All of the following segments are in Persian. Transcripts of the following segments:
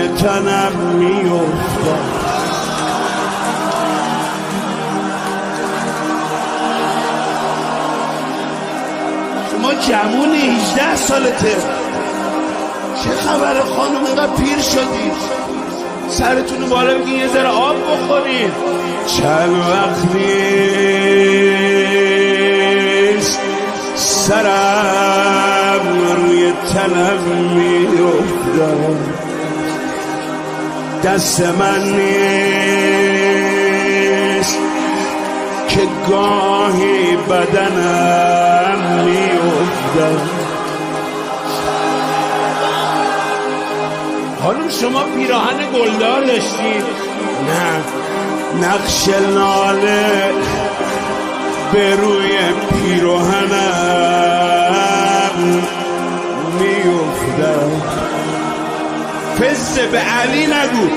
تنم میافتد. شما جوون 18 سالته، چه خبر خانم؟ اینقدر پیر شدید، سرتون رو بالا بگین یه ذره آب بخورید. چند وقت نیست سرم روی تنم میافتد، دست من نیست که گاهی بدنم میافتد. خانم شما پیراهن گلدار داشتید؟ نه، نقش لاله به روی پیراهنم میافتد. فزه به علی نگو،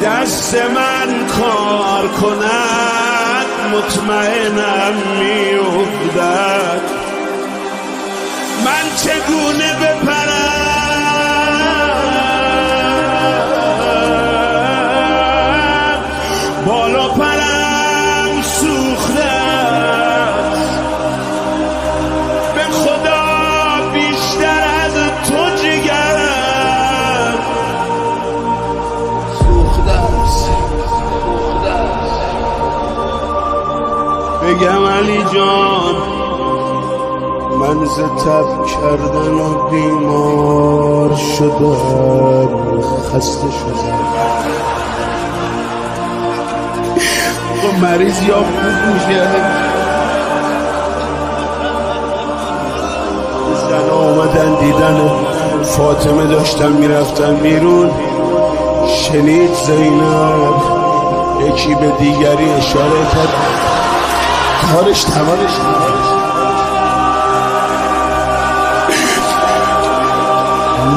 دست من کار کند مطمئنم میافتد. من چگونه بپرم بالا، پرم سوخته است، به خدا بیشتر از تو جگرم سوخته است. بگم علی جان من ز تب کردن و بیمار شدم، خسته شدم. مریض یا خوب میشه. زن آمدن دیدن فاطمه، داشتن میرفتن بیرون، شنید زینب یکی به دیگری اشاره کرد، کارش تمامش.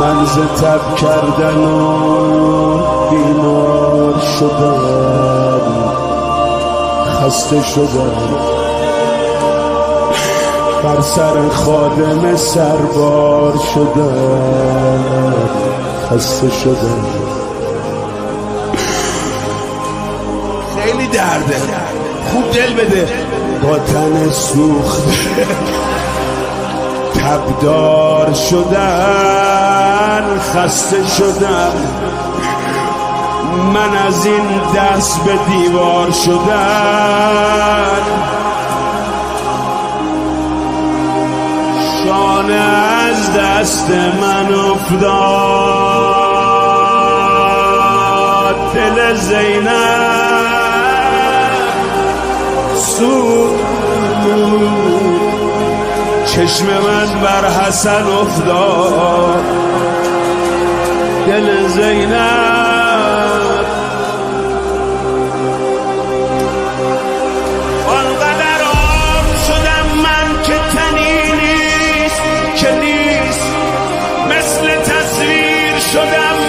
من ز تب کردن و بیمار شدم، خسته شدم، بر سر خادم سربار شدم، خسته شدم. خیلی درده، خوب دل بده. با تن سوخته تبدار شدن، خسته شدم. من از این دست به دیوار شدن، شانه از دست من افتاد، دل زینب سود، چشم من بر حسن افتاد، دل زینب. شدم